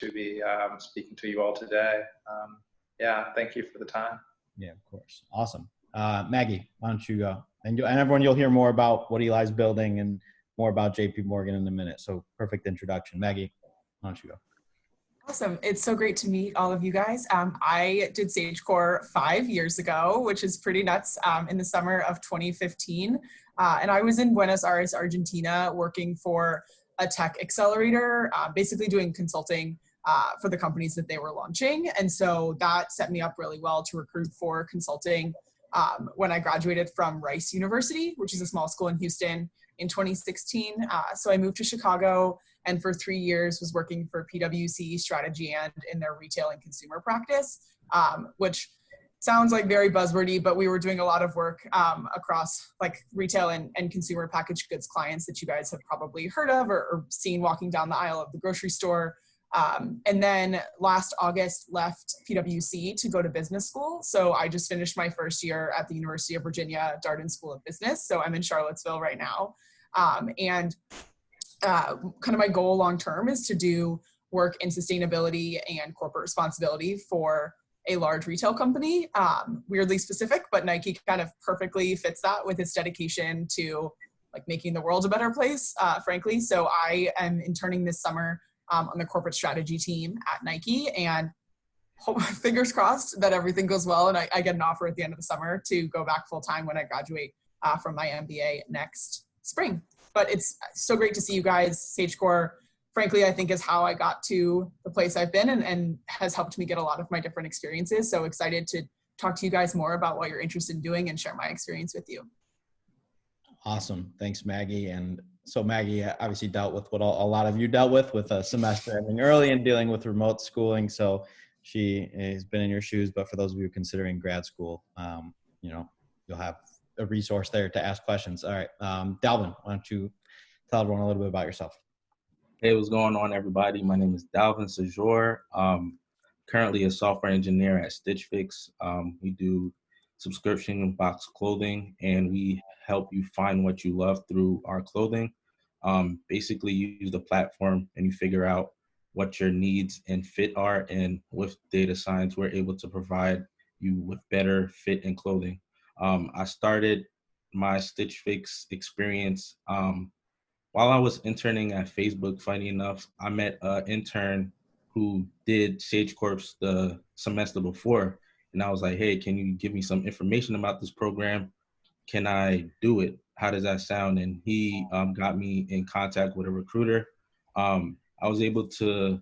to be speaking to you all today. Yeah, thank you for the time. Yeah, of course. Awesome. Maggie, why don't you go? And everyone, you'll hear more about what Eli's building and more about JP Morgan in a minute. So perfect introduction. Maggie, why don't you go? Awesome. It's so great to meet all of you guys. I did SageCore 5 years ago, which is pretty nuts, in the summer of 2015. And I was in Buenos Aires, Argentina, working for a tech accelerator, basically doing consulting for the companies that they were launching. And so that set me up really well to recruit for consulting when I graduated from Rice University, which is a small school in Houston, in 2016. So I moved to Chicago, and for 3 years was working for PwC Strategy and in their retail and consumer practice, which sounds like very buzzwordy, but we were doing a lot of work across like retail and consumer packaged goods clients that you guys have probably heard of or seen walking down the aisle of the grocery store. And then last August left PwC to go to business school. So I just finished my first year at the University of Virginia Darden School of Business. So I'm in Charlottesville right now. Kind of my goal long-term is to do work in sustainability and corporate responsibility for a large retail company, weirdly specific, but Nike kind of perfectly fits that with its dedication to like making the world a better place, frankly. So I am interning this summer on the corporate strategy team at Nike, and fingers crossed that everything goes well and I get an offer at the end of the summer to go back full-time when I graduate from my MBA next spring. But it's so great to see you guys. SageCore, frankly, I think is how I got to the place I've been and has helped me get a lot of my different experiences. So excited to talk to you guys more about what you're interested in doing and share my experience with you. Awesome. Thanks, Maggie. And so Maggie obviously dealt with what a lot of you dealt with a semester ending early and dealing with remote schooling. So she has been in your shoes, but for those of you considering grad school, you'll have a resource there to ask questions. All right. Dalvin, why don't you tell everyone a little bit about yourself? Hey, what's going on, everybody? My name is Dalvin Sejour. Currently a software engineer at Stitch Fix. We do subscription box clothing, and we help you find what you love through our clothing. Basically, you use the platform and you figure out what your needs and fit are, and with data science, we're able to provide you with better fit and clothing. I started my Stitch Fix experience while I was interning at Facebook. Funny enough, I met an intern who did SageCorp the semester before, and I was like, hey, can you give me some information about this program? Can I do it? How does that sound? And he got me in contact with a recruiter. I was able to,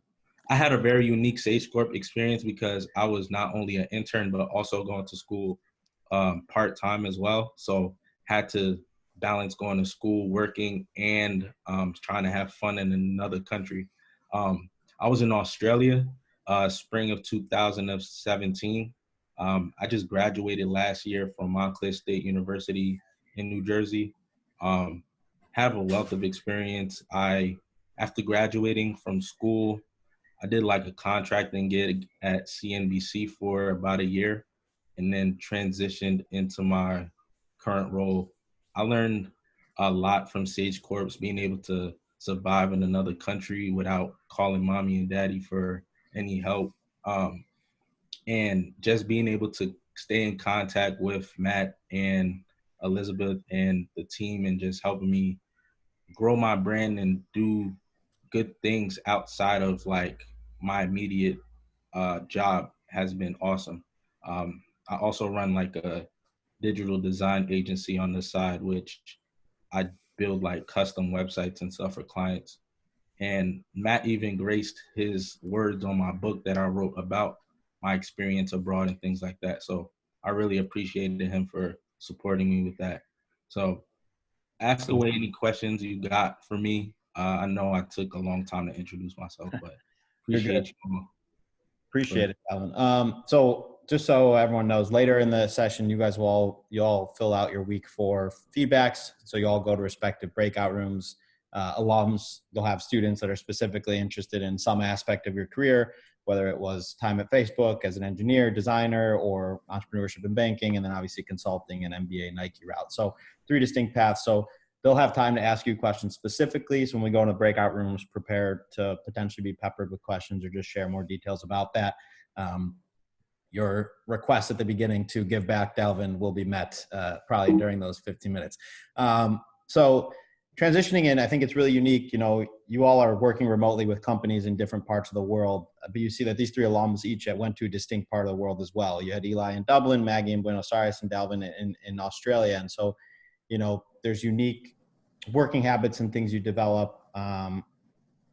I had a very unique SageCorp experience because I was not only an intern, but also going to school part-time as well. So had to balance going to school, working, and trying to have fun in another country. I was in Australia, spring of 2017. I just graduated last year from Montclair State University in New Jersey. Have a wealth of experience. After graduating from school, I did like a contracting gig at CNBC for about a year and then transitioned into my current role. I learned a lot from SageCorp, being able to survive in another country without calling mommy and daddy for any help. And just being able to stay in contact with Matt and Elizabeth and the team and just helping me grow my brand and do good things outside of like my immediate job has been awesome. I also run like a digital design agency on the side, which I build like custom websites and stuff for clients. And Matt even graced his words on my book that I wrote about my experience abroad and things like that. So I really appreciated him for supporting me with that. So ask away any questions you got for me. I know I took a long time to introduce myself, but appreciate you. Appreciate it, Alvin. So just so everyone knows, later in the session, you all fill out your week 4 feedbacks. So you all go to respective breakout rooms. Alums, you'll have students that are specifically interested in some aspect of your career, whether it was time at Facebook as an engineer, designer, or entrepreneurship and banking, and then obviously consulting and MBA Nike route. So 3 distinct paths. So they'll have time to ask you questions specifically. So when we go into breakout rooms, prepare to potentially be peppered with questions or just share more details about that. Your request at the beginning to give back, Dalvin, will be met probably during those 15 minutes. So transitioning in, I think it's really unique. You know, you all are working remotely with companies in different parts of the world, but you see that these three alums each went to a distinct part of the world as well. You had Eli in Dublin, Maggie in Buenos Aires, and Dalvin in Australia. And so, you know, there's unique working habits and things you develop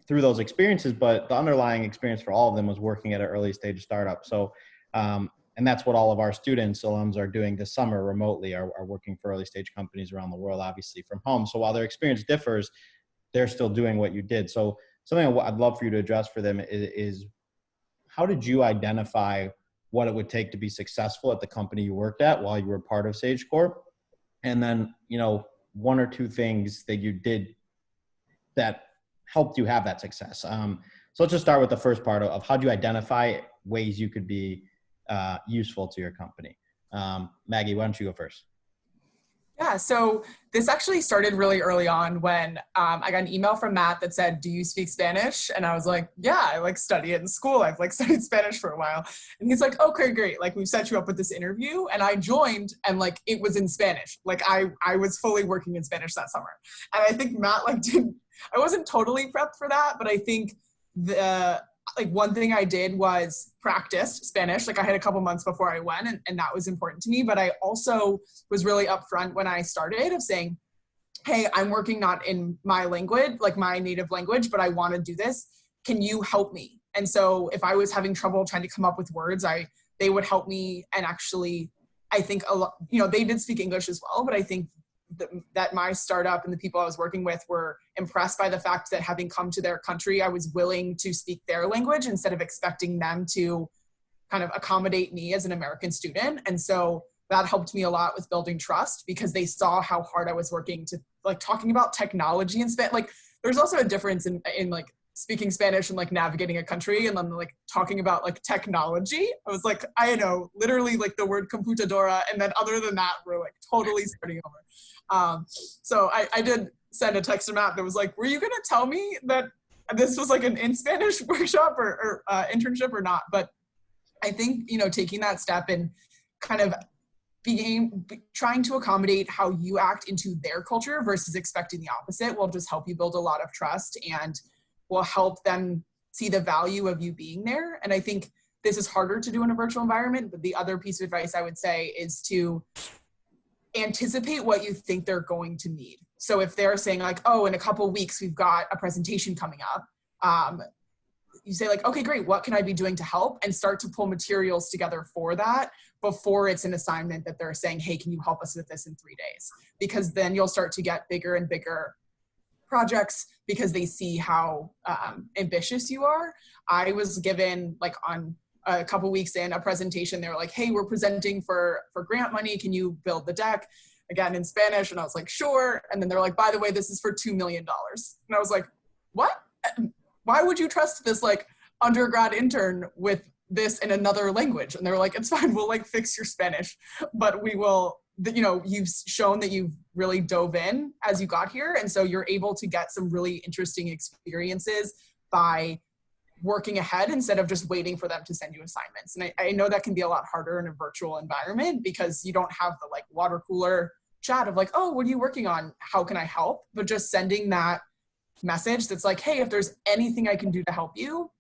through those experiences, but the underlying experience for all of them was working at an early stage startup. So, and that's what all of our students, alums, are doing this summer remotely, are working for early stage companies around the world, obviously from home. So while their experience differs, they're still doing what you did. So something I'd love for you to address for them is how did you identify what it would take to be successful at the company you worked at while you were part of SageCore? And then, you know, one or two things that you did that helped you have that success. So let's just start with the first part of how do you identify ways you could be useful to your company. Maggie, why don't you go first? Yeah, so this actually started really early on when I got an email from Matt that said, "Do you speak Spanish?" And I was like, "Yeah, I like study it in school. I've like studied Spanish for a while." And he's like, "Okay, great. Like we've set you up with this interview." And I joined and like it was in Spanish. Like I was fully working in Spanish that summer. And I think Matt like I wasn't totally prepped for that, but I think like one thing I did was practice Spanish. Like I had a couple months before I went and that was important to me. But I also was really upfront when I started of saying, "Hey, I'm working not in my language, like my native language, but I want to do this. Can you help me?" And so if I was having trouble trying to come up with words, they would help me. And actually, I think a lot, you know, they did speak English as well, but I think that my startup and the people I was working with were impressed by the fact that having come to their country, I was willing to speak their language instead of expecting them to kind of accommodate me as an American student. And so that helped me a lot with building trust because they saw how hard I was working to like talking about technology and Spanish. Like there's also a difference in like speaking Spanish and like navigating a country and then like talking about like technology. I was like, I know literally like the word computadora. And then other than that, we're like totally starting over. So I did send a text to Matt that was like, "Were you going to tell me that this was like an in Spanish workshop or internship or not?" But I think, you know, taking that step and kind of trying to accommodate how you act into their culture versus expecting the opposite will just help you build a lot of trust and will help them see the value of you being there. And I think this is harder to do in a virtual environment, but the other piece of advice I would say is to anticipate what you think they're going to need. So if they're saying like, "Oh, in a couple of weeks, we've got a presentation coming up," you say like, "Okay, great. What can I be doing to help?" And start to pull materials together for that before it's an assignment that they're saying, "Hey, can you help us with this in 3 days?" Because then you'll start to get bigger and bigger projects because they see how ambitious you are. I was given like on a couple weeks in a presentation, they were like, "Hey, we're presenting for grant money. Can you build the deck?" Again, in Spanish. And I was like, "Sure." And then they're like, "By the way, this is for $2 million. And I was like, "What? Why would you trust this like undergrad intern with this in another language?" And they're like, "It's fine. We'll like fix your Spanish, but we will, you know, you've shown that you've really dove in as you got here. And so you're able to get some really interesting experiences by working ahead instead of just waiting for them to send you assignments." And I know that can be a lot harder in a virtual environment because you don't have the like water cooler chat of like, "Oh, what are you working on? How can I help?" But just sending that message that's like, "Hey, if there's anything I can do to help you,"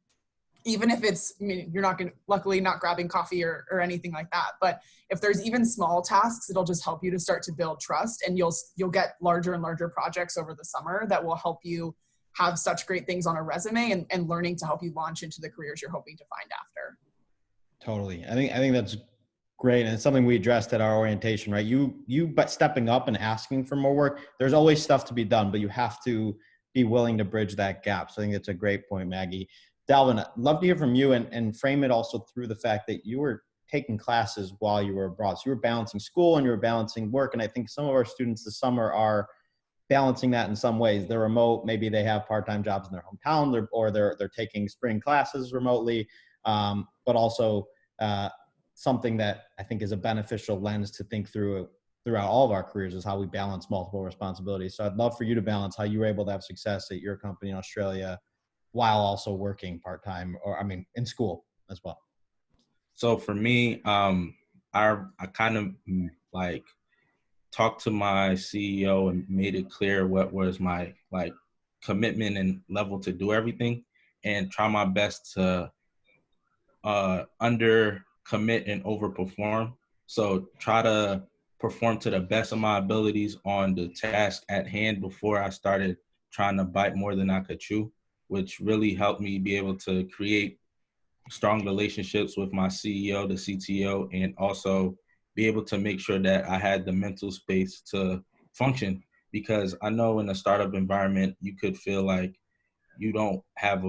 even if it's, I mean, you're not going to, luckily not grabbing coffee or anything like that. But if there's even small tasks, it'll just help you to start to build trust, and you'll get larger and larger projects over the summer that will help you have such great things on a resume and learning to help you launch into the careers you're hoping to find after. Totally. I think that's great. And it's something we addressed at our orientation, right? But stepping up and asking for more work, there's always stuff to be done, but you have to be willing to bridge that gap. So I think that's a great point, Maggie. Dalvin, I'd love to hear from you and frame it also through the fact that you were taking classes while you were abroad. So you were balancing school and you were balancing work. And I think some of our students this summer are balancing that in some ways. They're remote, maybe they have part-time jobs in their hometown, or they're taking spring classes remotely, but also something that I think is a beneficial lens to think through throughout all of our careers is how we balance multiple responsibilities. So I'd love for you to balance how you were able to have success at your company in Australia while also working part-time, or I mean, in school as well. So for me, I kind of like talked to my CEO and made it clear what was my like commitment and level to do everything, and try my best to under commit and overperform. So try to perform to the best of my abilities on the task at hand before I started trying to bite more than I could chew, which really helped me be able to create strong relationships with my CEO, the CTO, and also be able to make sure that I had the mental space to function. Because I know in a startup environment, you could feel like you don't have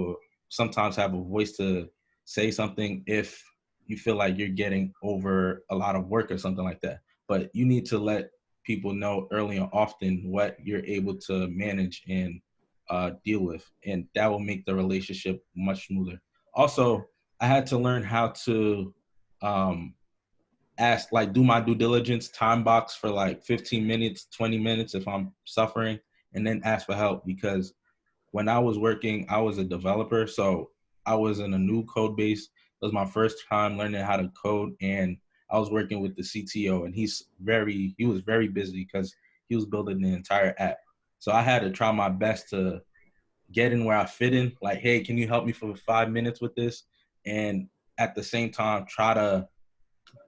sometimes have a voice to say something if you feel like you're getting over a lot of work or something like that. But you need to let people know early and often what you're able to manage and deal with, and that will make the relationship much smoother. Also, I had to learn how to ask, like, do my due diligence, time box for like 15 minutes, 20 minutes if I'm suffering, and then ask for help. Because when I was working, I was a developer, so I was in a new code base. It was my first time learning how to code, and I was working with the CTO, and he was very busy because he was building the entire app. So I had to try my best to get in where I fit in. Like, hey, can you help me for 5 minutes with this? And at the same time, try to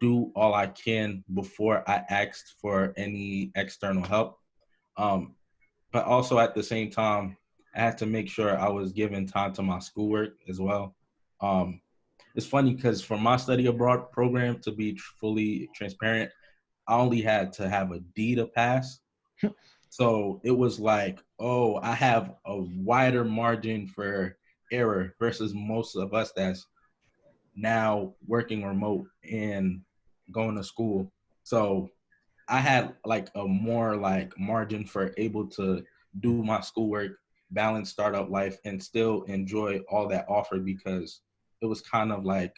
do all I can before I asked for any external help. But also at the same time, I had to make sure I was giving time to my schoolwork as well. Um, it's funny because for my study abroad program, to be fully transparent, I only had to have a D to pass. So it was like, oh, I have a wider margin for error versus most of us that's now working remote and going to school. So I had like a more like margin for able to do my schoolwork, balance startup life, and still enjoy all that offered, because it was kind of like,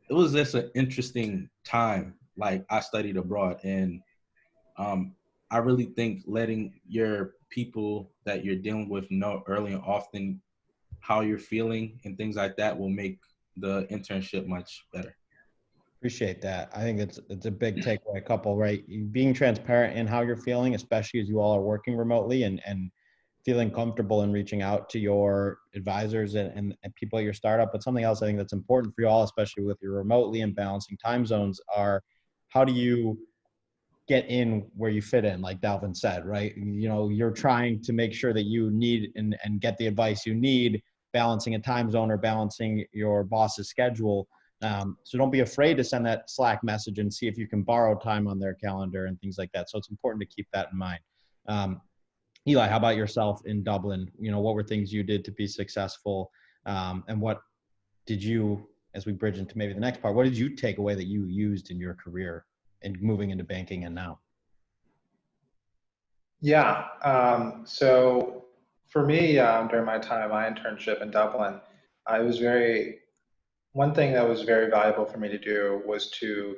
it was just an interesting time. Like, I studied abroad, and I really think letting your people that you're dealing with know early and often how you're feeling and things like that will make the internship much better. Appreciate that. I think it's a big takeaway. A couple, right? Being transparent in how you're feeling, especially as you all are working remotely, and feeling comfortable in reaching out to your advisors and people at your startup. But something else I think that's important for you all, especially with your remotely and balancing time zones, are how do you get in where you fit in, like Dalvin said, right? You know, you're trying to make sure that you need and get the advice you need, balancing a time zone or balancing your boss's schedule. So don't be afraid to send that Slack message and see if you can borrow time on their calendar and things like that. So it's important to keep that in mind. Eli, how about yourself in Dublin? You know, what were things you did to be successful? And what did you, as we bridge into maybe the next part, what did you take away that you used in your career and moving into banking and now? Yeah. So for me, during my time, my internship in Dublin, one thing that was very valuable for me to do was to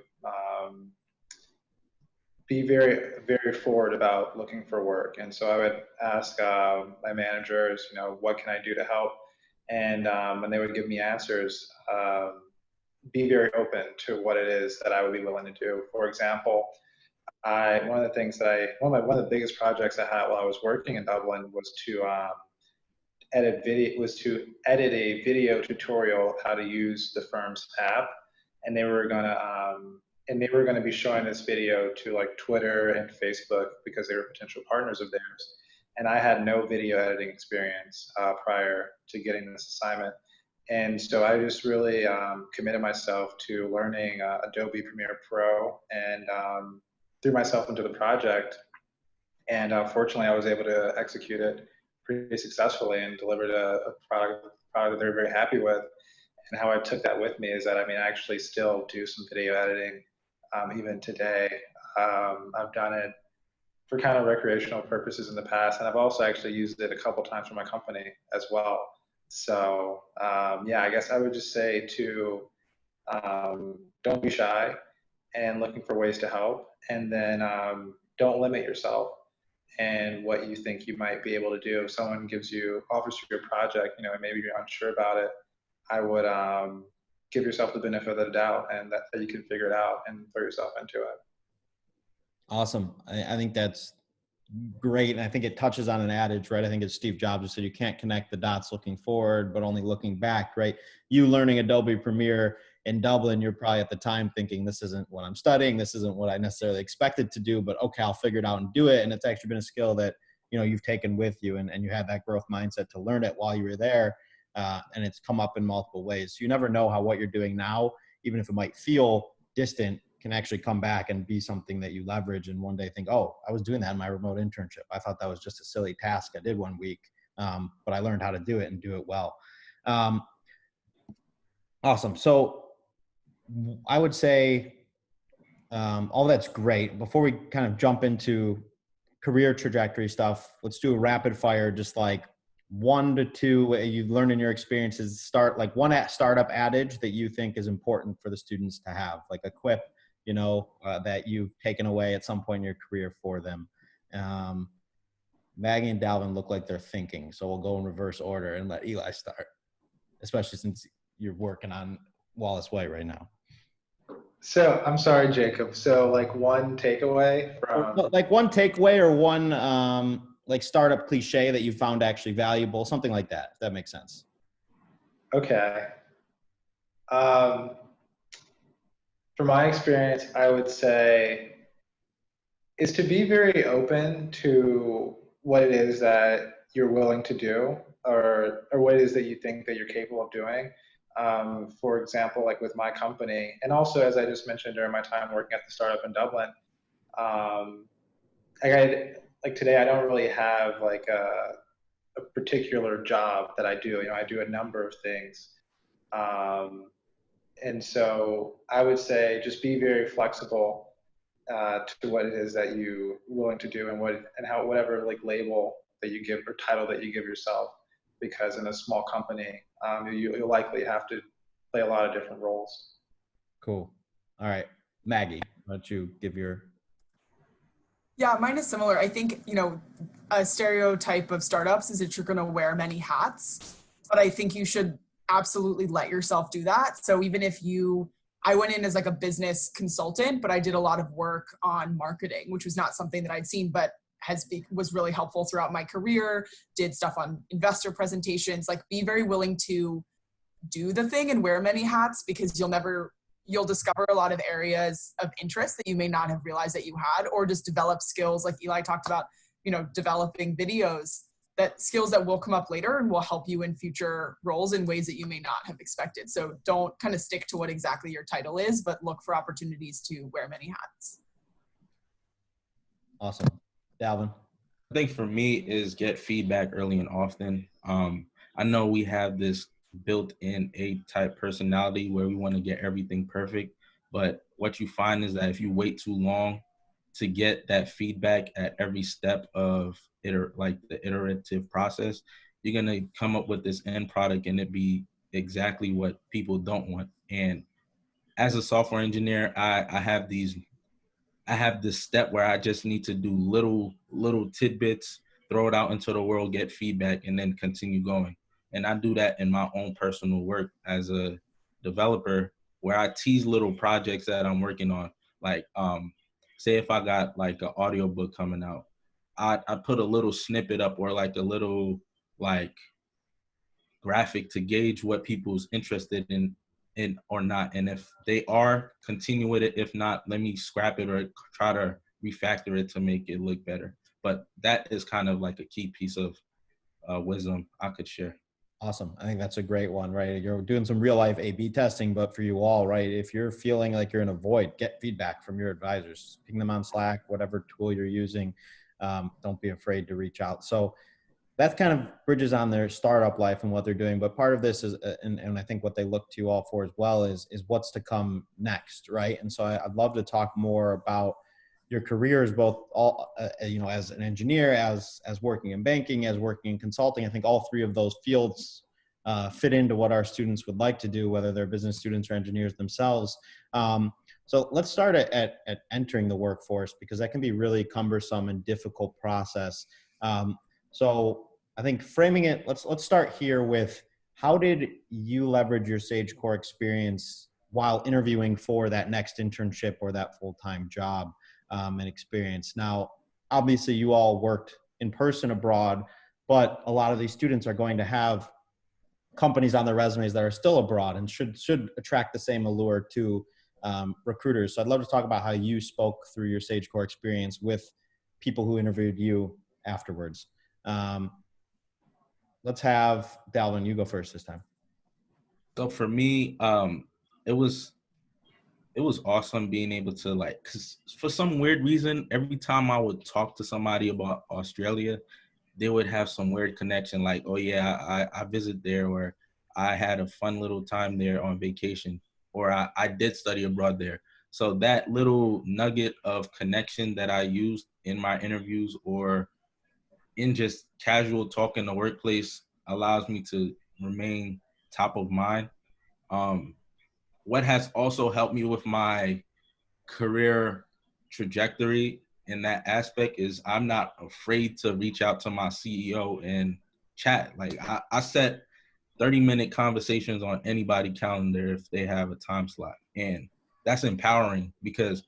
be very, very forward about looking for work. And so I would ask my managers, you know, what can I do to help? And when they would give me answers, be very open to what it is that I would be willing to do. For example, one of the biggest projects I had while I was working in Dublin was to edit a video tutorial of how to use the firm's app, and they were gonna be showing this video to like Twitter and Facebook because they were potential partners of theirs. And I had no video editing experience prior to getting this assignment. And so I just really committed myself to learning Adobe Premiere Pro and threw myself into the project. And fortunately, I was able to execute it pretty successfully and delivered a product that they're very happy with. And how I took that with me is that, I mean, I actually still do some video editing even today. I've done it for kind of recreational purposes in the past, and I've also actually used it a couple times for my company as well. So yeah, I guess I would just say to don't be shy and looking for ways to help. And then don't limit yourself and what you think you might be able to do. If someone offers you a project, and maybe you're unsure about it, I would give yourself the benefit of the doubt and that you can figure it out and throw yourself into it. Awesome. I think that's great. And I think it touches on an adage, right? I think it's Steve Jobs who said you can't connect the dots looking forward, but only looking back, right? You learning Adobe Premiere in Dublin, you're probably at the time thinking, this isn't what I'm studying. This isn't what I necessarily expected to do, but okay, I'll figure it out and do it. And it's actually been a skill that, you've taken with you and you had that growth mindset to learn it while you were there. And it's come up in multiple ways. So you never know how what you're doing now, even if it might feel distant, can actually come back and be something that you leverage and one day think, oh, I was doing that in my remote internship. I thought that was just a silly task I did one week, but I learned how to do it and do it well. Awesome. So I would say all that's great. Before we kind of jump into career trajectory stuff, let's do a rapid fire, just like 1 to 2 you've learned in your experiences. Start like one startup adage that you think is important for the students to have, like a quip, that you've taken away at some point in your career for them. Maggie and Dalvin look like they're thinking, so we'll go in reverse order and let Eli start, especially since you're working on Wallace White right now. So I'm sorry, Jacob. So like one takeaway from like one takeaway or one like startup cliche that you found actually valuable, something like that, if that makes sense. Okay. From my experience, I would say is to be very open to what it is that you're willing to do or what it is that you think that you're capable of doing. For example, like with my company, and also as I just mentioned during my time working at the startup in Dublin, like today I don't really have like a particular job that I do. I do a number of things. And so I would say just be very flexible to what it is that you're willing to do and whatever like label that you give or title that you give yourself, because in a small company, you'll likely have to play a lot of different roles. Cool. All right, Maggie, why don't you give your... Yeah, mine is similar. I think, a stereotype of startups is that you're going to wear many hats, but I think you should absolutely let yourself do that. So even if I went in as like a business consultant, but I did a lot of work on marketing, which was not something that I'd seen, but was really helpful throughout my career, did stuff on investor presentations, like be very willing to do the thing and wear many hats, because you'll discover a lot of areas of interest that you may not have realized that you had, or just develop skills like Eli talked about, developing videos, that skills that will come up later and will help you in future roles in ways that you may not have expected. So don't kind of stick to what exactly your title is, but look for opportunities to wear many hats. Awesome. Dalvin? I think for me is get feedback early and often. I know we have this built-in A-type personality where we want to get everything perfect, but what you find is that if you wait too long to get that feedback at every step of the iterative process, you're going to come up with this end product and it be exactly what people don't want. And as a software engineer, I have this step where I just need to do little tidbits, throw it out into the world, get feedback, and then continue going. And I do that in my own personal work as a developer, where I tease little projects that I'm working on. Like, say if I got like an audiobook coming out, I put a little snippet up or like a little like graphic to gauge what people's interested in or not. And if they are, continue with it. If not, let me scrap it or try to refactor it to make it look better. But that is kind of like a key piece of wisdom I could share. Awesome. I think that's a great one, right? You're doing some real life A/B testing, but for you all, right? If you're feeling like you're in a void, get feedback from your advisors, ping them on Slack, whatever tool you're using. Don't be afraid to reach out. So that kind of bridges on their startup life and what they're doing. But part of this is, and I think what they look to you all for as well is what's to come next, right? And so I'd love to talk more about your careers, both as an engineer, as working in banking, as working in consulting. I think all three of those fields fit into what our students would like to do, whether they're business students or engineers themselves. So let's start at entering the workforce, because that can be really cumbersome and difficult process. So I think framing it, let's start here with, how did you leverage your Sage Core experience while interviewing for that next internship or that full-time job and experience? Now, obviously you all worked in person abroad, but a lot of these students are going to have companies on their resumes that are still abroad and should attract the same allure to recruiters. So I'd love to talk about how you spoke through your Sage Core experience with people who interviewed you afterwards. Let's have Dalvin, you go first this time. So for me, it was awesome being able to, like, because for some weird reason, every time I would talk to somebody about Australia, they would have some weird connection, like, oh yeah, I visited there, or I had a fun little time there on vacation, or I did study abroad there. So that little nugget of connection that I used in my interviews or in just casual talk in the workplace allows me to remain top of mind. What has also helped me with my career trajectory in that aspect is I'm not afraid to reach out to my CEO and chat. Like I set 30-minute conversations on anybody's calendar if they have a time slot. And that's empowering, because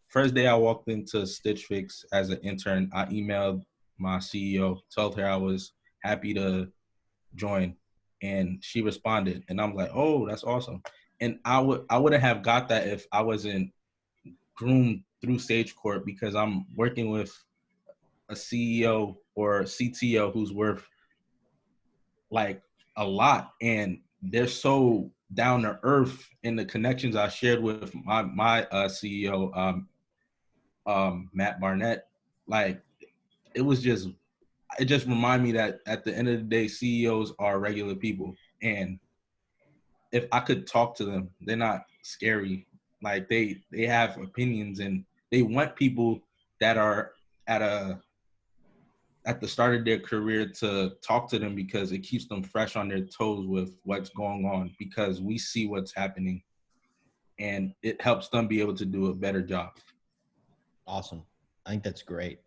first day I walked into Stitch Fix as an intern, I emailed my CEO, told her I was happy to join, and she responded, and I'm like, oh, that's awesome. And I wouldn't have got that if I wasn't groomed through Sage Core, because I'm working with a CEO or CTO who's worth like a lot, and they're so down to earth in the connections I shared with my CEO, Matt Barnett. Like it just reminded me that at the end of the day, CEOs are regular people, and if I could talk to them, they're not scary. Like they have opinions, and they want people that are at the start of their career to talk to them, because it keeps them fresh on their toes with what's going on, because we see what's happening, and it helps them be able to do a better job. Awesome. I think that's great.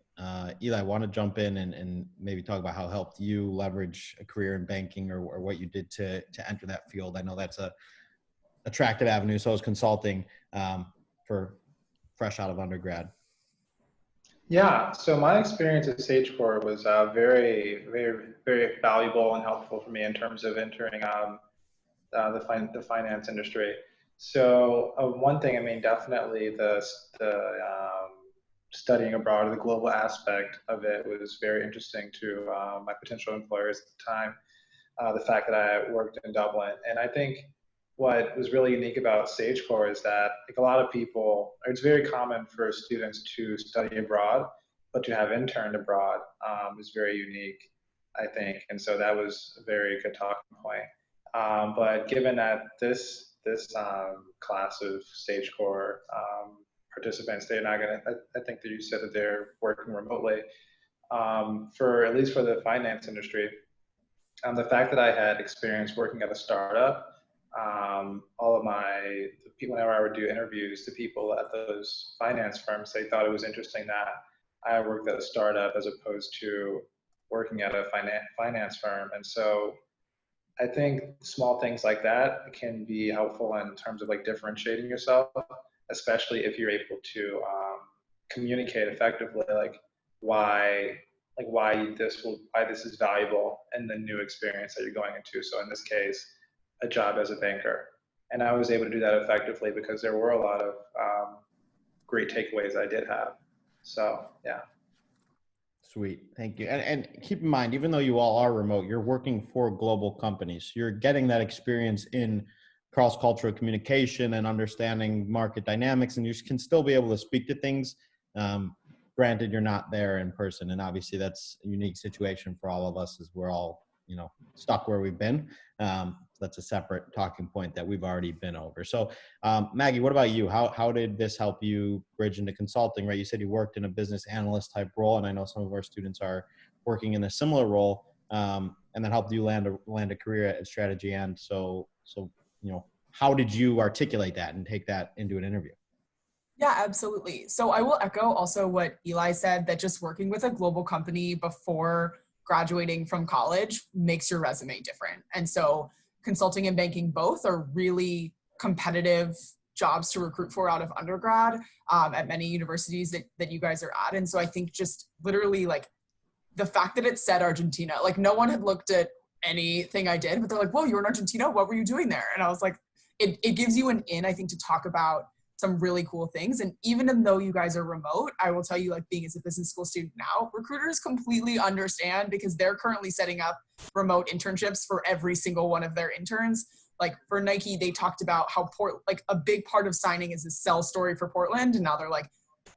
Eli, I want to jump in and maybe talk about how it helped you leverage a career in banking, or what you did to enter that field. I know that's a attractive avenue. So is consulting for fresh out of undergrad. Yeah, so my experience at SageCore was very, very, very valuable and helpful for me in terms of entering the finance industry. So one thing, I mean, definitely the studying abroad, the global aspect of it was very interesting to my potential employers at the time. The fact that I worked in Dublin, and I think what was really unique about SageCore is that, like, a lot of people, it's very common for students to study abroad, but to have interned abroad is very unique, I think, and so that was a very good talking point. But given that this class of SageCore participants, they're not going to, I think that you said that they're working remotely, for at least for the finance industry. The fact that I had experience working at a startup, all of my people, whenever I would do interviews, the people at those finance firms, they thought it was interesting that I worked at a startup as opposed to working at a finance firm. And so I think small things like that can be helpful in terms of like differentiating yourself, especially if you're able to communicate effectively, like why this is valuable in the new experience that you're going into. So in this case, a job as a banker. And I was able to do that effectively because there were a lot of great takeaways I did have. So, yeah. Sweet. Thank you. And keep in mind, even though you all are remote, you're working for global companies. You're getting that experience in cross-cultural communication and understanding market dynamics, and you can still be able to speak to things. Granted, you're not there in person, and obviously that's a unique situation for all of us, as we're all, stuck where we've been. That's a separate talking point that we've already been over. So Maggie, what about you? How did this help you bridge into consulting, right? You said you worked in a business analyst type role, and I know some of our students are working in a similar role. and then helped you land a career at Strategy End. So, how did you articulate that and take that into an interview? Yeah, absolutely. So I will echo also what Eli said, that just working with a global company before graduating from college makes your resume different. And so consulting and banking both are really competitive jobs to recruit for out of undergrad at many universities that you guys are at. And so I think just literally like the fact that it said Argentina, like no one had looked at anything I did, but they're like, whoa, you're in Argentina? What were you doing there? And I was like, it gives you an in, I think, to talk about some really cool things. And even though you guys are remote, I will tell you, like being as a business school student now, recruiters completely understand because they're currently setting up remote internships for every single one of their interns. Like for Nike, they talked about how like a big part of signing is a sell story for Portland. And now they're like,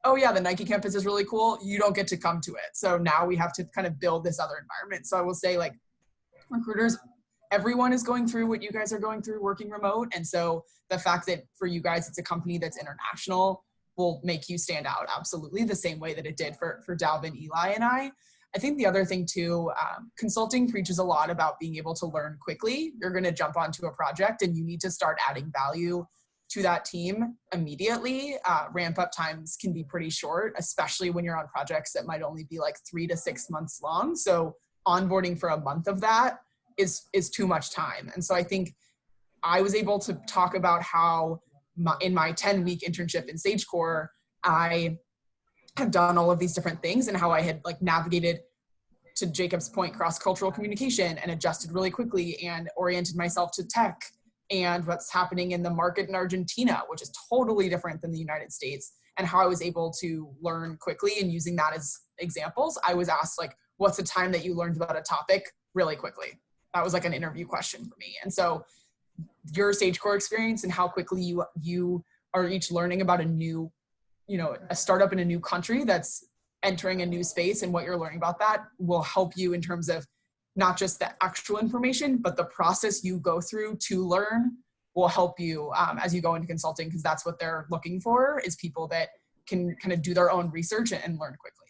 oh yeah, the Nike campus is really cool. You don't get to come to it. So now we have to kind of build this other environment. So I will say like recruiters, everyone is going through what you guys are going through working remote. And so the fact that for you guys, it's a company that's international will make you stand out absolutely the same way that it did for Dalvin, Eli, and I. I think the other thing too, consulting preaches a lot about being able to learn quickly. You're going to jump onto a project and you need to start adding value to that team immediately. Ramp up times can be pretty short, especially when you're on projects that might only be like 3 to 6 months long. So onboarding for a month of that is too much time. And so I think I was able to talk about how in my 10-week internship in SageCore, I have done all of these different things and how I had like navigated, to Jacob's point, cross-cultural communication and adjusted really quickly and oriented myself to tech and what's happening in the market in Argentina, which is totally different than the United States, and how I was able to learn quickly. And using that as examples, I was asked like, what's the time that you learned about a topic really quickly? That was like an interview question for me. And so your SageCore experience and how quickly you are each learning about a new, a startup in a new country that's entering a new space, and what you're learning about that will help you in terms of not just the actual information, but the process you go through to learn will help you as you go into consulting, because that's what they're looking for, is people that can kind of do their own research and learn quickly.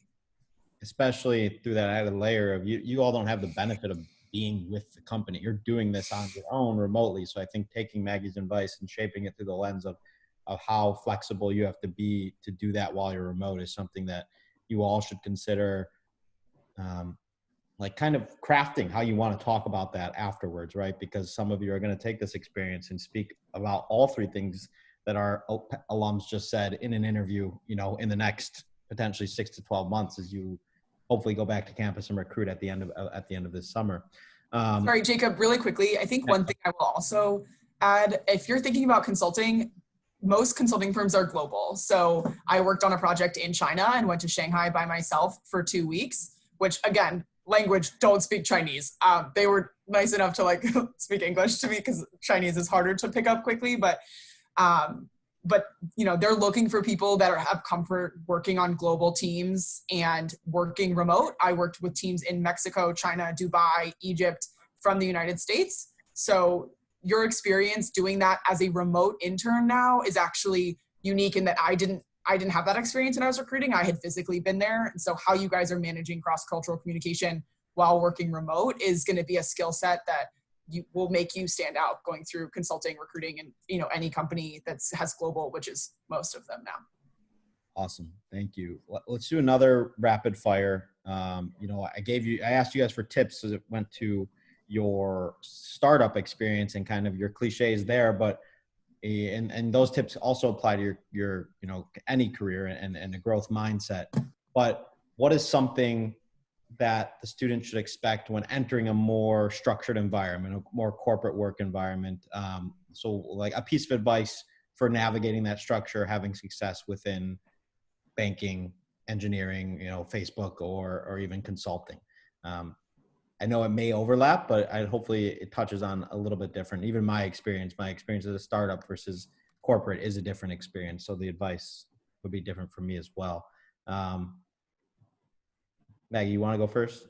Especially through that added layer of you all don't have the benefit of being with the company. You're doing this on your own remotely. So I think taking Maggie's advice and shaping it through the lens of how flexible you have to be to do that while you're remote is something that you all should consider, like kind of crafting how you want to talk about that afterwards, right? Because some of you are going to take this experience and speak about all three things that our alums just said in an interview, in the next potentially 6 to 12 months as you hopefully go back to campus and recruit at the end of this summer. Sorry, Jacob, really quickly. I think one thing I will also add, if you're thinking about consulting, most consulting firms are global. So I worked on a project in China and went to Shanghai by myself for 2 weeks, which again, language, don't speak Chinese. They were nice enough to like speak English to me because Chinese is harder to pick up quickly, but they're looking for people that have comfort working on global teams and working remote. I worked with teams in Mexico, China, Dubai, Egypt, from the United States. So your experience doing that as a remote intern now is actually unique in that I didn't have that experience when I was recruiting. I had physically been there. And so how you guys are managing cross-cultural communication while working remote is going to be a skill set that will make you stand out going through consulting, recruiting, and any company that has global, which is most of them now. Awesome. Thank you. Let's do another rapid fire. I asked you guys for tips as it went to your startup experience and kind of your cliches there, but and those tips also apply to your any career and a growth mindset. But what is something that the student should expect when entering a more structured environment, a more corporate work environment? So like a piece of advice for navigating that structure, having success within banking, engineering, Facebook or even consulting. I know it may overlap, but hopefully it touches on a little bit different. Even my experience as a startup versus corporate is a different experience. So the advice would be different for me as well. Maggie, you want to go first?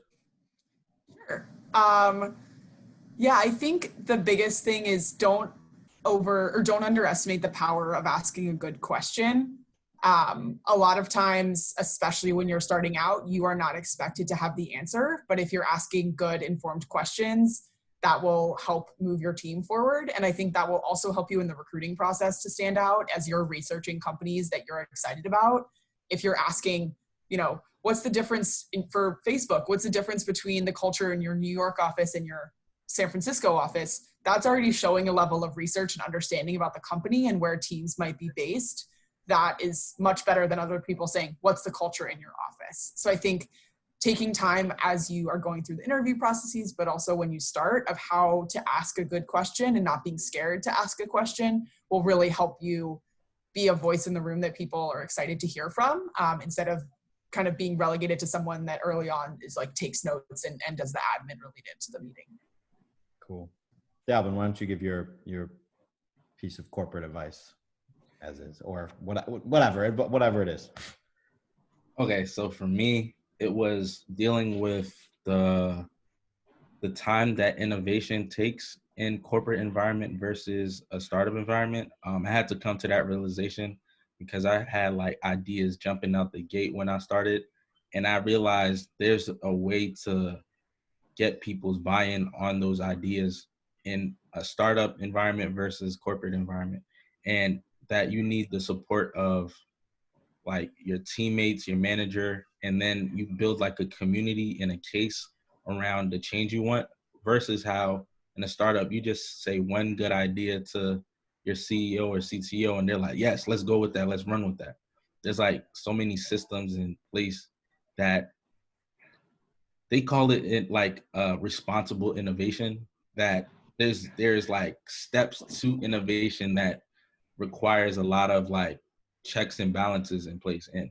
Sure. I think the biggest thing is don't underestimate the power of asking a good question. A lot of times, especially when you're starting out, you are not expected to have the answer. But if you're asking good, informed questions, that will help move your team forward. And I think that will also help you in the recruiting process to stand out as you're researching companies that you're excited about. If you're asking, what's the difference for Facebook? What's the difference between the culture in your New York office and your San Francisco office? That's already showing a level of research and understanding about the company and where teams might be based. That is much better than other people saying, what's the culture in your office? So I think taking time as you are going through the interview processes, but also when you start, of how to ask a good question and not being scared to ask a question will really help you be a voice in the room that people are excited to hear from, instead of kind of being relegated to someone that early on is like takes notes and does the admin related to the meeting. Cool. Dalvin, why don't you give your piece of corporate advice as is, or whatever it is. Okay, so for me, it was dealing with the time that innovation takes in corporate environment versus a startup environment. I had to come to that realization because I had like ideas jumping out the gate when I started, and I realized there's a way to get people's buy-in on those ideas in a startup environment versus corporate environment, and that you need the support of like your teammates, your manager, and then you build like a community and a case around the change you want, versus how in a startup you just say one good idea to your CEO or CTO and they're like, yes, let's go with that, let's run with that. There's like so many systems in place that they call it like responsible innovation, that there's like steps to innovation that requires a lot of like checks and balances in place, and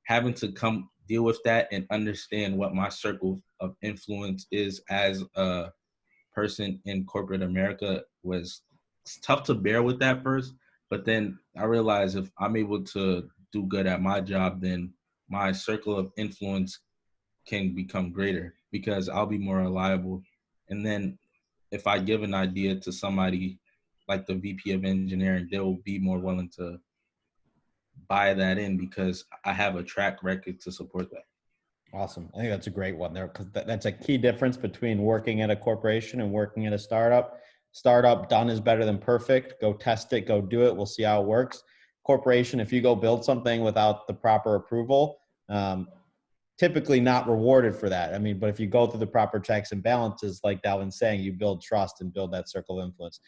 having to come deal with that and understand what my circle of influence is as a person in corporate America was tough to bear with that first. But then I realized if I'm able to do good at my job, then my circle of influence can become greater because I'll be more reliable. And then if I give an idea to somebody like the VP of engineering, they'll be more willing to buy that in because I have a track record to support that. Awesome. I think that's a great one there, because that's a key difference between working at a corporation and working at a startup. Startup, done is better than perfect. Go test it, go do it. We'll see how it works. Corporation, if you go build something without the proper approval, typically not rewarded for that. I mean, but if you go through the proper checks and balances, like Dalvin's saying, you build trust and build that circle of influence.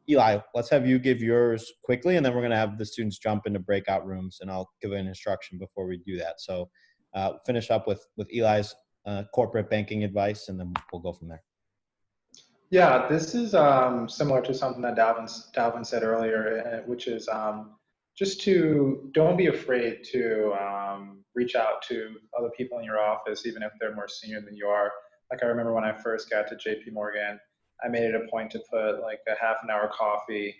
Eli, let's have you give yours quickly, and then we're going to have the students jump into breakout rooms, and I'll give an instruction before we do that. So finish up with Eli's corporate banking advice, and then we'll go from there. Yeah, this is similar to something that Dalvin said earlier, which is just don't be afraid to reach out to other people in your office, even if they're more senior than you are. Like I remember when I first got to JP Morgan, I made it a point to put like a half-an-hour coffee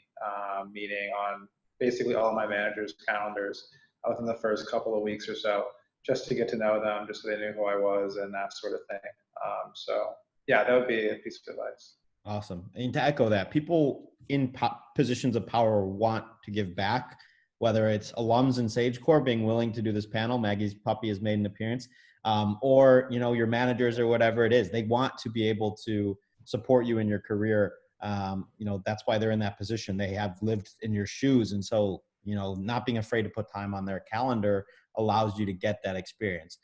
meeting on basically all of my managers' calendars within the first couple of weeks or so, just to get to know them, just so they knew who I was and that sort of thing. So yeah, that would be a piece of advice. Awesome. And to echo that, people in positions of power want to give back, whether it's alums in SageCore being willing to do this panel. Maggie's puppy has made an appearance, or your managers or whatever it is. They want to be able to support you in your career. That's why they're in that position. They have lived in your shoes, and so not being afraid to put time on their calendar allows you to get that experience.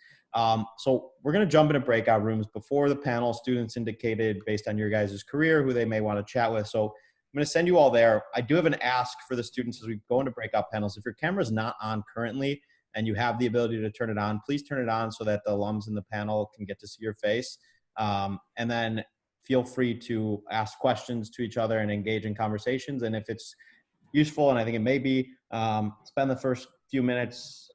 So we're going to jump into breakout rooms. Before the panel, students indicated based on your guys' career who they may want to chat with. So I'm going to send you all there. I do have an ask for the students as we go into breakout panels. If your camera's not on currently and you have the ability to turn it on, please turn it on so that the alums in the panel can get to see your face. And then feel free to ask questions to each other and engage in conversations. And if it's useful, and I think it may be, spend the first few minutes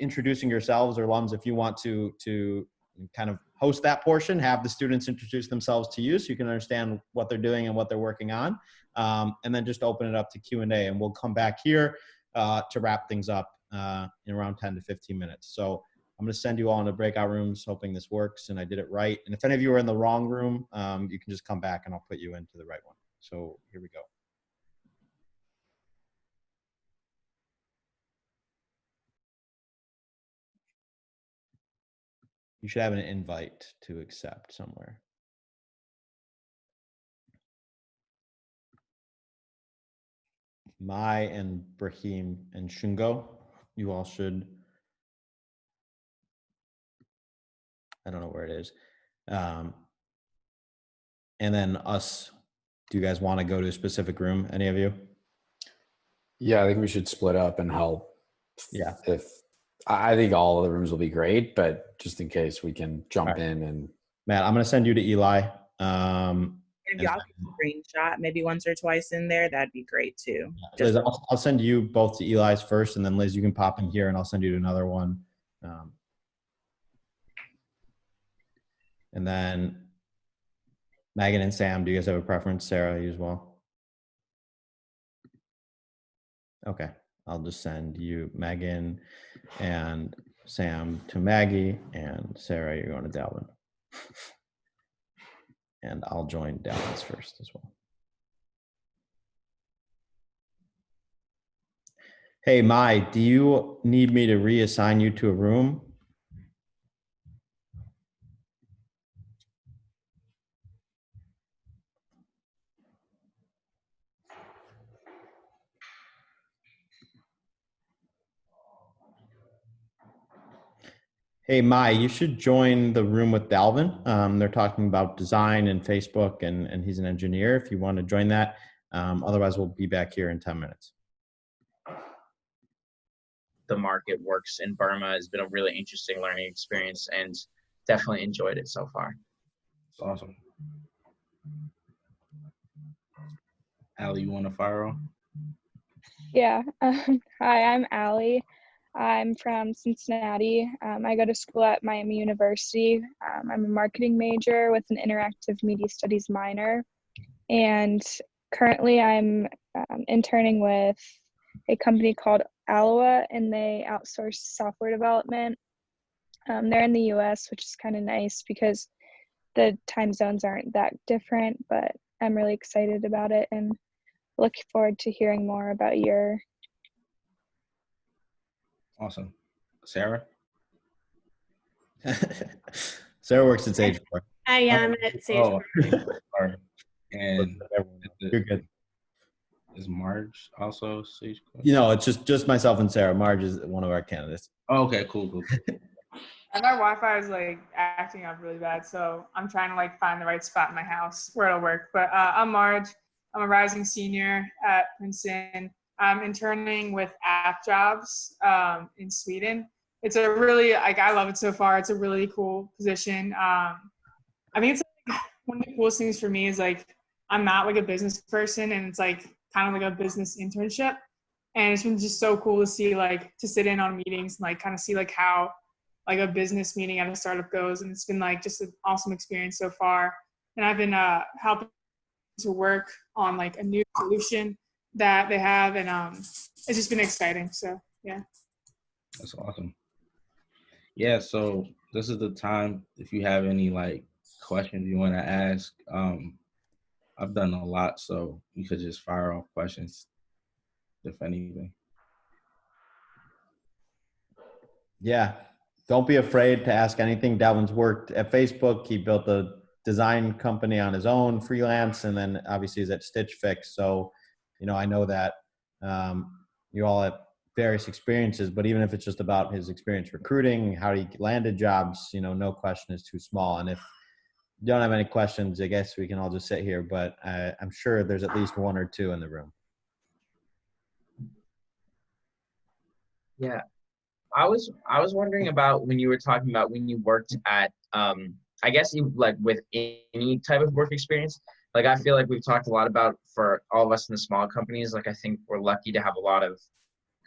introducing yourselves, or alums, if you want to kind of host that portion, have the students introduce themselves to you so you can understand what they're doing and what they're working on, and then just open it up to Q&A, and we'll come back here to wrap things up in around 10 to 15 minutes. So I'm going to send you all into breakout rooms, hoping this works and I did it right. And if any of you are in the wrong room, you can just come back and I'll put you into the right one. So here we go. You should have an invite to accept somewhere. Mai and Brahim and Shungo, you all should. I don't know where it is. And then us, do you guys want to go to a specific room? Any of you? Yeah, I think we should split up and help. Yeah. If I think all of the rooms will be great, but just in case we can jump All right. in and. Matt, I'm going to send you to Eli. If y'all can screenshot maybe once or twice in there, that'd be great too. Liz, I'll send you both to Eli's first, and then Liz, you can pop in here, and I'll send you to another one. And then Megan and Sam, do you guys have a preference? Sarah, you as well? Okay, I'll just send you Megan and Sam to Maggie, and Sarah, you're going to Dalvin. And I'll join Dalvin's first as well. Hey, Mai, do you need me to reassign you to a room? Hey, Mai, you should join the room with Dalvin. They're talking about design and Facebook, and he's an engineer if you want to join that. Otherwise, we'll be back here in 10 minutes. The market works in Burma has been a really interesting learning experience, and definitely enjoyed it so far. It's awesome. Allie, you want to fire off? Yeah. Hi, I'm Allie. I'm from Cincinnati. I go to school at Miami University. I'm a marketing major with an interactive media studies minor. And currently I'm interning with a company called Alum, and they outsource software development. They're in the US, which is kind of nice because the time zones aren't that different, but I'm really excited about it and looking forward to hearing more about your. Awesome. Sarah? Sarah works at Sage. I am at Sage. Oh, sorry. And You're good. Is Marge also Sage? You know, it's just myself and Sarah. Marge is one of our candidates. Oh, okay, cool. And our Wi-Fi is like acting up really bad, so I'm trying to like find the right spot in my house where it'll work. But I'm Marge. I'm a rising senior at Princeton. I'm interning with App Jobs in Sweden. It's a really, like, I love it so far. It's a really cool position. I think it's like, one of the coolest things for me is like, I'm not like a business person, and it's like kind of like a business internship. And it's been just so cool to see, like, to sit in on meetings and like kind of see like how like a business meeting at a startup goes. And it's been like just an awesome experience so far. And I've been helping to work on like a new solution that they have, and it's just been exciting. So yeah, That's awesome. Yeah, so this is the time if you have any like questions you want to ask. I've done a lot, so you could just fire off questions if anything. Yeah, don't be afraid to ask anything. Dalvin's worked at Facebook. He built a design company on his own, freelance, and then obviously is at Stitch Fix. So, you know, I know that you all have various experiences, but even if it's just about his experience recruiting, how he landed jobs, you know, no question is too small. And if you don't have any questions, I guess we can all just sit here, but I'm sure there's at least one or two in the room. Yeah. I was wondering about when you were talking about when you worked at, I guess you like with any type of work experience. Like, I feel like we've talked a lot about, for all of us in the small companies, like I think we're lucky to have a lot of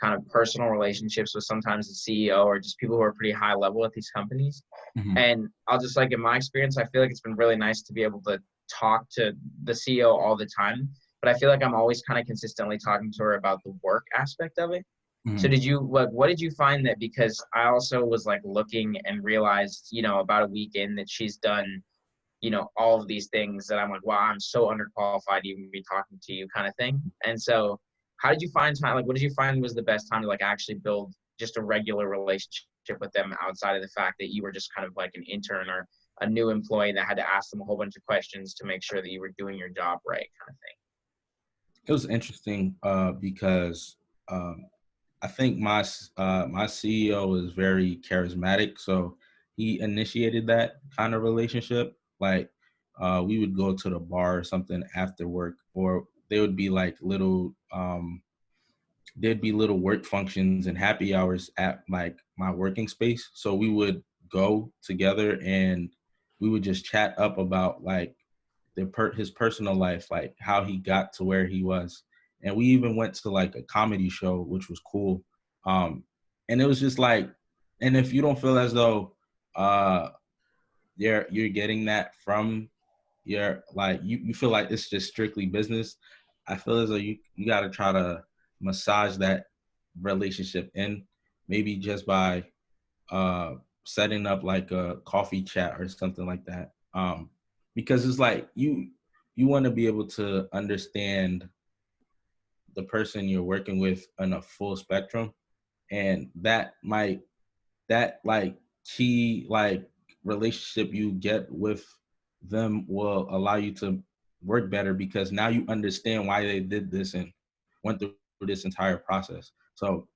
kind of personal relationships with sometimes the CEO or just people who are pretty high level at these companies. Mm-hmm. And I'll just, like, in my experience, I feel like it's been really nice to be able to talk to the CEO all the time. But I feel like I'm always kind of consistently talking to her about the work aspect of it. Mm-hmm. So did you, like, what did you find that, because I also was like looking and realized, you know, about a week in that she's done, you know, all of these things that I'm like, wow, I'm so underqualified to even be talking to you kind of thing. And so how did you find time? Like, what did you find was the best time to like actually build just a regular relationship with them outside of the fact that you were just kind of like an intern or a new employee that had to ask them a whole bunch of questions to make sure that you were doing your job right, kind of thing? It was interesting because I think my CEO is very charismatic, so he initiated that kind of relationship. Like we would go to the bar or something after work, or there would be like little there'd be little work functions and happy hours at like my working space. So we would go together and we would just chat up about like his personal life, like how he got to where he was. And we even went to like a comedy show, which was cool. And it was just like, and if you don't feel as though you're getting that from your, like you feel like it's just strictly business, I feel as though you got to try to massage that relationship in, maybe just by setting up like a coffee chat or something like that. Because it's like you want to be able to understand the person you're working with on a full spectrum, and that like key like relationship you get with them will allow you to work better, because now you understand why they did this and went through this entire process. So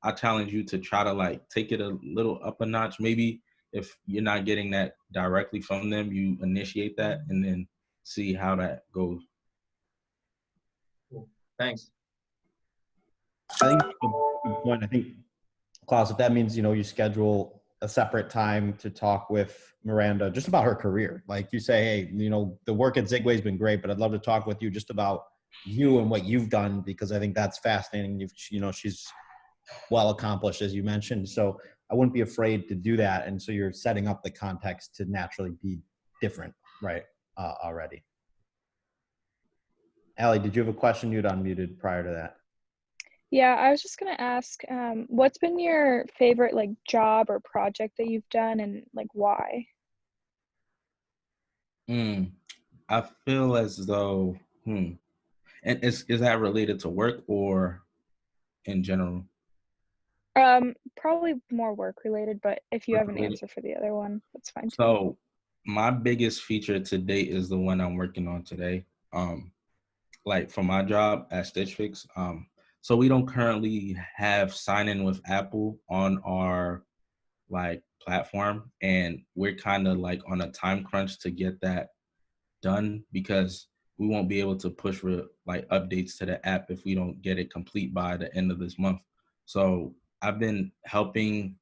I challenge you to try to like take it a little up a notch. Maybe if you're not getting that directly from them, you initiate that and then see how that goes. Cool. Thanks. I think that's a good point. I think, Klaus, if that means, you schedule a separate time to talk with Miranda just about her career. Like you say, hey, the work at Zigway has been great, but I'd love to talk with you just about you and what you've done, because I think that's fascinating. She's well accomplished, as you mentioned. So I wouldn't be afraid to do that. And so you're setting up the context to naturally be different, right? Already. Allie, did you have a question? You'd unmuted prior to that. Yeah, I was just gonna ask, what's been your favorite like job or project that you've done, and like why? I feel as though, and is that related to work or in general? Probably more work related, but if you Work have an related. answer for the other one, that's fine too. So my biggest feature to date is the one I'm working on today. Like for my job at Stitch Fix. So we don't currently have sign in with Apple on our like platform, and we're kind of like on a time crunch to get that done, because we won't be able to push for like updates to the app if we don't get it complete by the end of this month. So I've been helping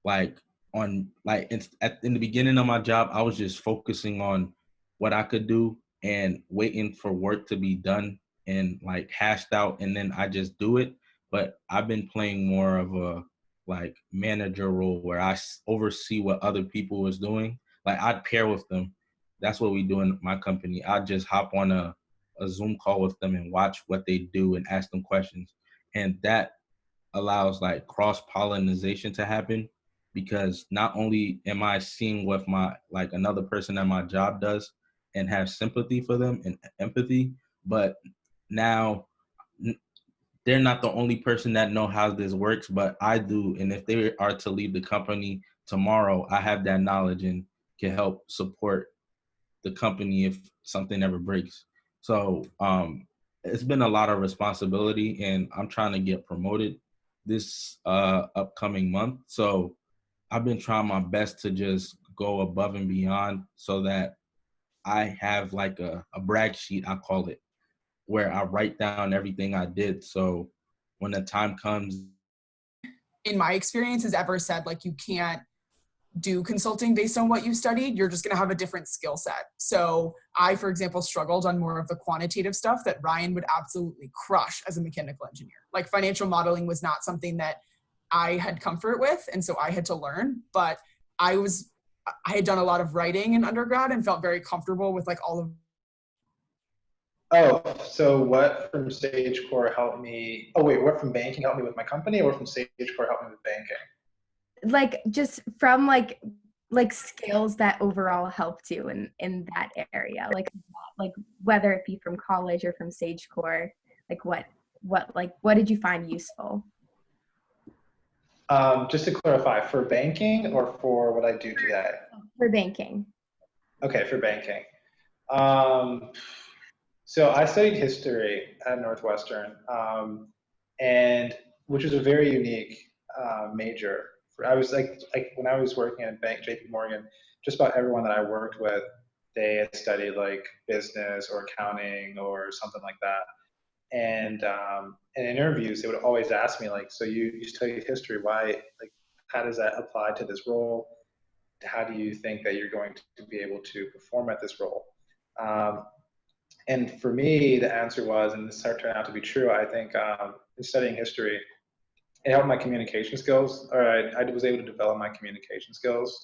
like on like in the beginning of my job, I was just focusing on what I could do and waiting for work to be done and like hashed out, and then I just do it. But I've been playing more of a like manager role where I oversee what other people is doing. Like I'd pair with them. That's what we do in my company. I'd just hop on a Zoom call with them and watch what they do and ask them questions. And that allows like cross pollination to happen, because not only am I seeing what my like another person at my job does and have sympathy for them and empathy, but now they're not the only person that know how this works, but I do. And if they are to leave the company tomorrow, I have that knowledge and can help support the company if something ever breaks. So it's been a lot of responsibility, and I'm trying to get promoted this upcoming month. So I've been trying my best to just go above and beyond so that I have like a brag sheet, I call it, where I write down everything I did. So when the time comes. In my experience, has ever said like you can't do consulting based on what you studied. You're just going to have a different skill set. So I, for example, struggled on more of the quantitative stuff that Ryan would absolutely crush as a mechanical engineer. Like financial modeling was not something that I had comfort with, and so I had to learn. But I had done a lot of writing in undergrad and felt very comfortable with like all of. Oh, so what from SageCore helped me? Oh wait, what from banking helped me with my company, or what from SageCore helped me with banking? Like just from like skills that overall helped you in that area, like whether it be from college or from SageCore, like what did you find useful? Just to clarify, for banking or for what I do today? For banking. Okay, for banking. Um, so I studied history at Northwestern, and which is a very unique major. I was like when I was working at bank JP Morgan, just about everyone that I worked with, they had studied like business or accounting or something like that. And in interviews, they would always ask me like, so you studied history, why, like, how does that apply to this role? How do you think that you're going to be able to perform at this role? Um, and for me, the answer was, and this turned out to be true, I think in studying history, it helped my communication skills, or I was able to develop my communication skills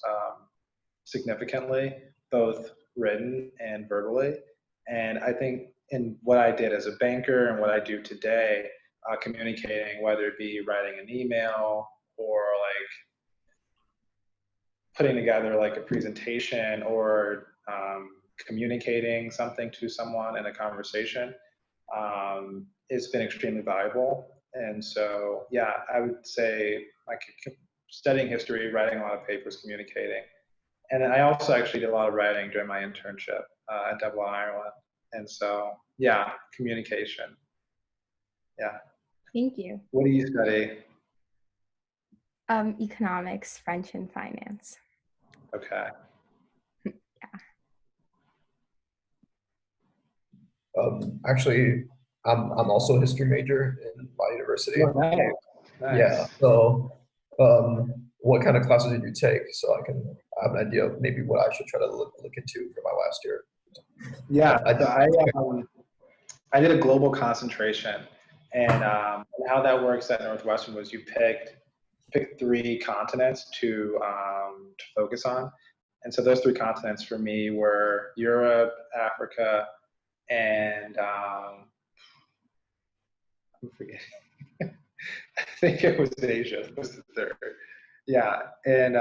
significantly, both written and verbally. And I think in what I did as a banker and what I do today, communicating, whether it be writing an email or like putting together like a presentation or communicating something to someone in a conversation, it's been extremely valuable. And so, yeah, I would say like studying history, writing a lot of papers, communicating. And then I also actually did a lot of writing during my internship at Dublin, Ireland. And so, yeah, communication. Yeah. Thank you. What do you study? Economics, French, and finance. Okay. Actually, I'm also a history major in my university. Oh, nice. Nice. Yeah. So, what kind of classes did you take, so I can have an idea of maybe what I should try to look into for my last year? Yeah, I did a global concentration, and how that works at Northwestern was you picked 3 continents to focus on, and so those 3 continents for me were Europe, Africa, and I'm forgetting. I think it was Asia was the 3rd. Yeah, and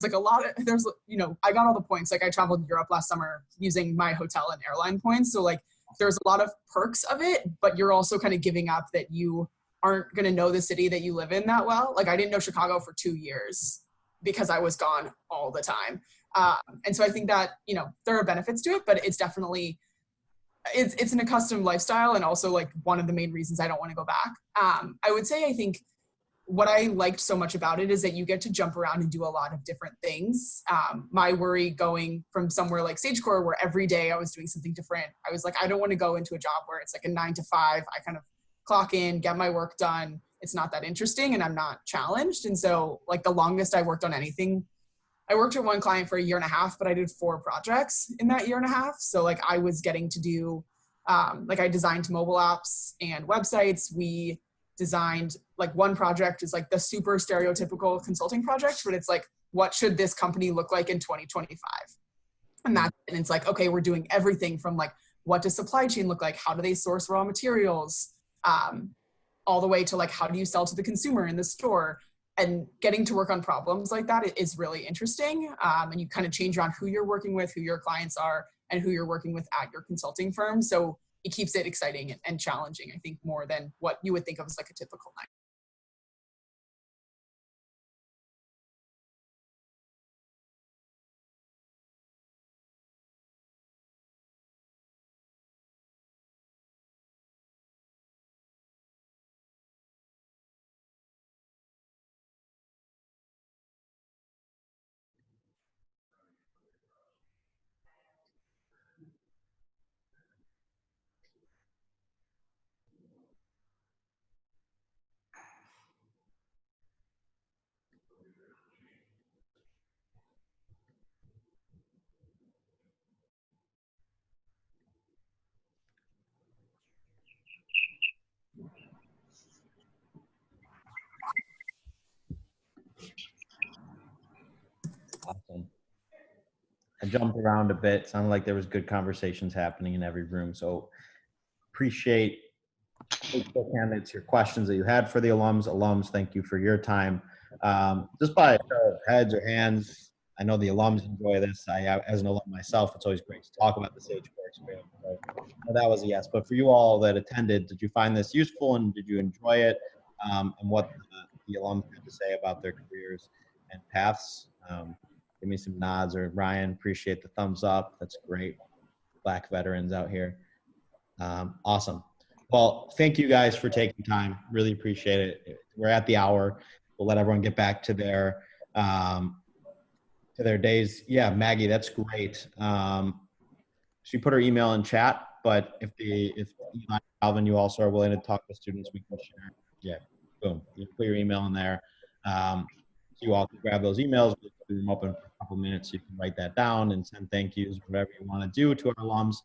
Like a lot of, there's, you know, I got all the points. Like I traveled to Europe last summer using my hotel and airline points. So like there's a lot of perks of it, but you're also kind of giving up that you aren't going to know the city that you live in that well. Like I didn't know Chicago for 2 years because I was gone all the time. And so I think that, you know, there are benefits to it, but it's definitely, it's an accustomed lifestyle. And also like one of the main reasons I don't want to go back. I would say, I think what I liked so much about it is that you get to jump around and do a lot of different things. My worry going from somewhere like SageCore, where every day I was doing something different, I was like, I don't want to go into a job where it's like a 9 to 5. I kind of clock in, get my work done. It's not that interesting and I'm not challenged. And so like the longest I worked on anything, I worked with one client for 1.5 years, but I did 4 projects in that 1.5 years. So like I was getting to do, like I designed mobile apps and websites. We designed, like one project is like the super stereotypical consulting project, but it's like, what should this company look like in 2025? And it's like, okay, we're doing everything from like, what does supply chain look like? How do they source raw materials? All the way to like, how do you sell to the consumer in the store? And getting to work on problems like that is really interesting. And you kind of change around who you're working with, who your clients are, and who you're working with at your consulting firm. So it keeps it exciting and challenging, I think, more than what you would think of as like a typical night. Awesome. I jumped around a bit. Sounded like there was good conversations happening in every room. So appreciate the candidates, your questions that you had for the alums. Alums, thank you for your time. Just by heads or hands, I know the alums enjoy this. As an alum myself, it's always great to talk about the SageCore experience. So that was a yes. But for you all that attended, did you find this useful and did you enjoy it? And what the alums have to say about their careers and paths. Give me some nods, or Ryan, appreciate the thumbs up. That's great. Black veterans out here. Awesome. Well, thank you guys for taking time. Really appreciate it. We're at the hour. We'll let everyone get back to their days. Yeah, Maggie, that's great. She put her email in chat, but if Alvin, you also are willing to talk to students, we can share. Yeah, boom. You put your email in there. So you all can grab those emails. We'll leave them open for a couple minutes. So you can write that down and send thank yous, whatever you want to do to our alums.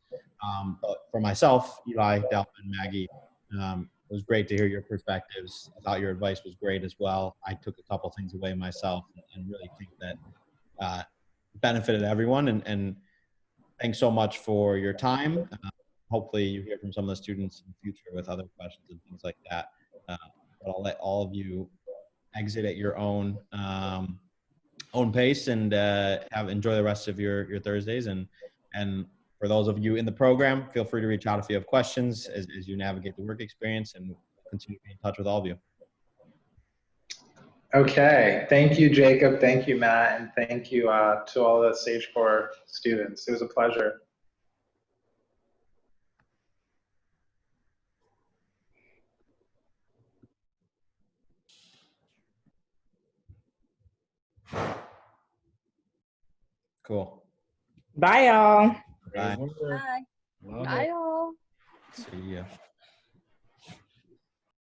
But for myself, Eli, Dalvin, Maggie, it was great to hear your perspectives. I thought your advice was great as well. I took a couple things away myself and really think that benefited everyone. And thanks so much for your time. Hopefully you hear from some of the students in the future with other questions and things like that. But I'll let all of you exit at your own pace and enjoy the rest of your Thursdays. And for those of you in the program, feel free to reach out if you have questions as you navigate the work experience, and we'll continue to be in touch with all of you. Okay, thank you, Jacob. Thank you, Matt, and thank you to all the SageCore students. It was a pleasure. Cool. Bye, y'all. Bye. Bye. Bye, all. See ya.